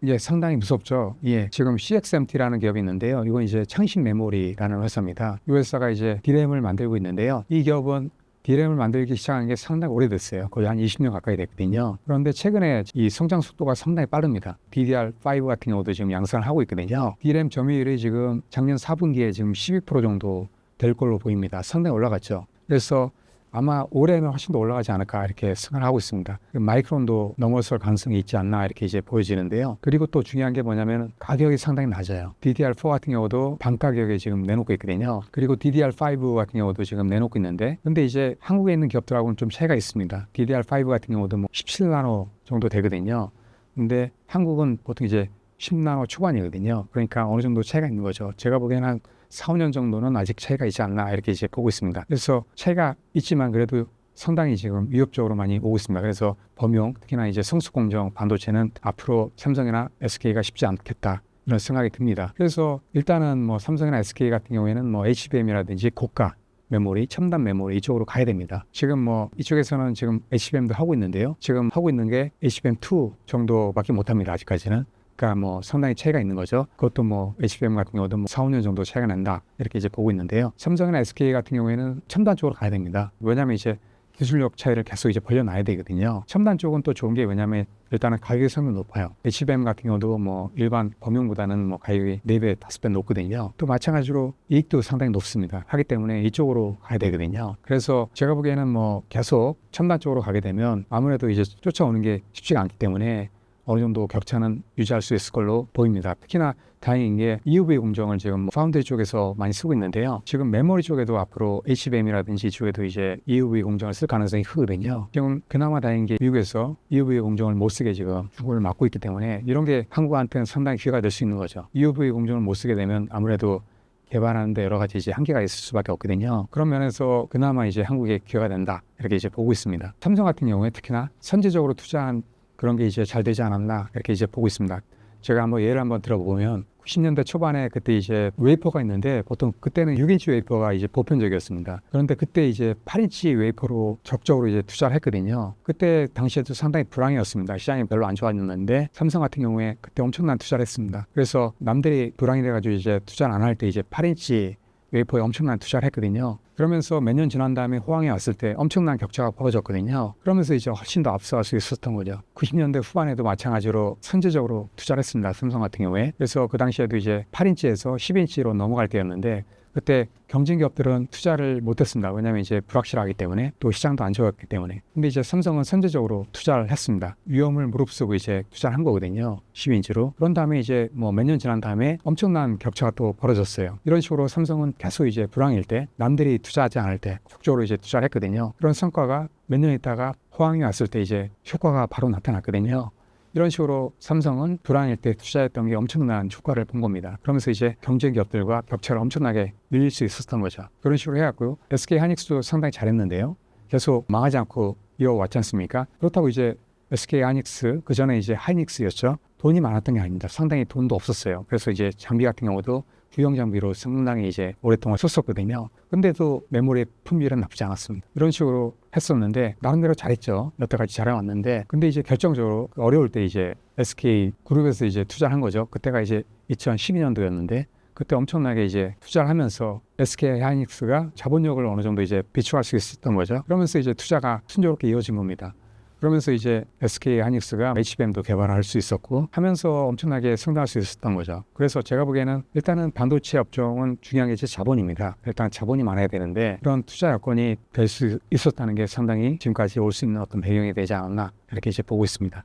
이게 상당히 무섭죠. 예, 지금 CXMT라는 기업이 있는데요. 이건 이제 창신 메모리라는 회사입니다. 이 회사가 이제 D램을 만들고 있는데요. 이 기업은 D램을 만들기 시작한 게 상당히 오래됐어요. 거의 한 20년 가까이 됐거든요. 그런데 최근에 이 성장 속도가 상당히 빠릅니다. DDR5 같은 경우도 지금 양산을 하고 있거든요. D램 점유율이 지금 작년 4분기에 지금 12% 정도 될 걸로 보입니다. 상당히 올라갔죠. 그래서 아마 올해는 훨씬 더 올라가지 않을까 이렇게 생각을 하고 있습니다. 마이크론도 넘어설 가능성이 있지 않나 이렇게 이제 보여지는데요. 그리고 또 중요한 게 뭐냐면 가격이 상당히 낮아요. DDR4 같은 경우도 반 가격에 지금 내놓고 있거든요. 그리고 DDR5 같은 경우도 지금 내놓고 있는데, 근데 이제 한국에 있는 기업들하고는 좀 차이가 있습니다. DDR5 같은 경우도 뭐 17나노 정도 되거든요. 근데 한국은 보통 이제 10나노 초반이거든요. 그러니까 어느 정도 차이가 있는 거죠. 제가 보기에는 한 4, 5년 정도는 아직 차이가 있지 않나 이렇게 이제 보고 있습니다. 그래서 차이가 있지만 그래도 상당히 지금 위협적으로 많이 오고 있습니다. 그래서 범용, 특히나 이제 성수공정 반도체는 앞으로 삼성이나 SK가 쉽지 않겠다 이런 생각이 듭니다. 그래서 일단은 뭐 삼성이나 SK 같은 경우에는 뭐 HBM이라든지 고가 메모리, 첨단 메모리 이쪽으로 가야 됩니다. 지금 뭐 이쪽에서는 지금 HBM도 하고 있는데요. 지금 하고 있는 게 HBM2 정도밖에 못합니다. 아직까지는. 그러니까 뭐 상당히 차이가 있는 거죠. 그것도 뭐 HBM 같은 경우도 뭐 4, 5년 정도 차이가 난다 이렇게 이제 보고 있는데요. 삼성이나 SK 같은 경우에는 첨단 쪽으로 가야 됩니다. 왜냐하면 이제 기술력 차이를 계속 이제 벌려놔야 되거든요. 첨단 쪽은 또 좋은 게 왜냐하면 일단은 가격이 상당히 높아요. HBM 같은 경우도 뭐 일반 범용보다는 뭐 가격이 4배, 5배 높거든요. 또 마찬가지로 이익도 상당히 높습니다. 하기 때문에 이쪽으로 가야 되거든요. 그래서 제가 보기에는 뭐 계속 첨단 쪽으로 가게 되면 아무래도 이제 쫓아오는 게 쉽지가 않기 때문에 어느 정도 격차는 유지할 수 있을 걸로 보입니다. 특히나 다행인 게 EUV 공정을 지금 파운드리 쪽에서 많이 쓰고 있는데요. 지금 메모리 쪽에도 앞으로 HBM이라든지 이쪽에도 이제 EUV 공정을 쓸 가능성이 크거든요. 지금 그나마 다행인 게 미국에서 EUV 공정을 못 쓰게 지금 중국을 막고 있기 때문에 이런 게 한국한테는 상당히 기회가 될 수 있는 거죠. EUV 공정을 못 쓰게 되면 아무래도 개발하는데 여러 가지 이제 한계가 있을 수밖에 없거든요. 그런 면에서 그나마 이제 한국에 기회가 된다 이렇게 이제 보고 있습니다. 삼성 같은 경우에 특히나 선제적으로 투자한 그런 게 이제 잘 되지 않았나 이렇게 이제 보고 있습니다. 제가 한번 예를 한번 들어보면 90년대 초반에 그때 이제 웨이퍼가 있는데 보통 그때는 6인치 웨이퍼가 이제 보편적이었습니다. 그런데 그때 이제 8인치 웨이퍼로 적극적으로 이제 투자를 했거든요. 그때 당시에도 상당히 불황이었습니다. 시장이 별로 안 좋았는데 삼성 같은 경우에 그때 엄청난 투자를 했습니다. 그래서 남들이 불황이 돼가지고 이제 투자를 안 할 때 이제 8인치 웨이퍼에 엄청난 투자를 했거든요. 그러면서 몇 년 지난 다음에 호황이 왔을 때 엄청난 격차가 벌어졌거든요. 그러면서 이제 훨씬 더 앞서갈 수 있었던 거죠. 90년대 후반에도 마찬가지로 선제적으로 투자를 했습니다. 삼성 같은 경우에. 그래서 그 당시에도 이제 8인치에서 10인치로 넘어갈 때였는데 그때 경쟁 기업들은 투자를 못했습니다. 왜냐하면 이제 불확실하기 때문에 또 시장도 안 좋았기 때문에. 근데 이제 삼성은 선제적으로 투자를 했습니다. 위험을 무릅쓰고 이제 투자를 한 거거든요. 10인치로. 그런 다음에 이제 뭐 몇 년 지난 다음에 엄청난 격차가 또 벌어졌어요. 이런 식으로 삼성은 계속 이제 불황일 때 남들이 투자하지 않을 때 적극적으로 이제 투자를 했거든요. 그런 성과가 몇 년 있다가 호황이 왔을 때 이제 효과가 바로 나타났거든요. 이런 식으로 삼성은 불황일 때 투자했던 게 엄청난 효과를 본 겁니다. 그러면서 이제 경쟁 기업들과 격차를 엄청나게 늘릴 수 있었던 거죠. 그런 식으로 해갖고요. SK 하이닉스도 상당히 잘했는데요. 계속 망하지 않고 이어왔지 않습니까? 그렇다고 이제 SK 하이닉스, 그 전에 이제 하이닉스였죠. 돈이 많았던 게 아닙니다. 상당히 돈도 없었어요. 그래서 이제 장비 같은 경우도 구형 장비로 상당히 이제 오랫동안 썼었거든요. 근데도 메모리 품질은 나쁘지 않았습니다. 이런 식으로 했었는데 나름대로 잘했죠. 여태까지 잘해왔는데 근데 이제 결정적으로 어려울 때 이제 SK 그룹에서 이제 투자를 한 거죠. 그때가 이제 2012년도였는데 그때 엄청나게 이제 투자를 하면서 SK 하이닉스가 자본력을 어느 정도 이제 비축할 수 있었던 거죠. 그러면서 이제 투자가 순조롭게 이어진 겁니다. 그러면서 이제 SK 하이닉스가 HBM도 개발할 수 있었고 하면서 엄청나게 성장할 수 있었던 거죠. 그래서 제가 보기에는 일단은 반도체 업종은 중요한 게 제 자본입니다. 일단 자본이 많아야 되는데 그런 투자 여건이 될 수 있었다는 게 상당히 지금까지 올 수 있는 어떤 배경이 되지 않았나 이렇게 이제 보고 있습니다.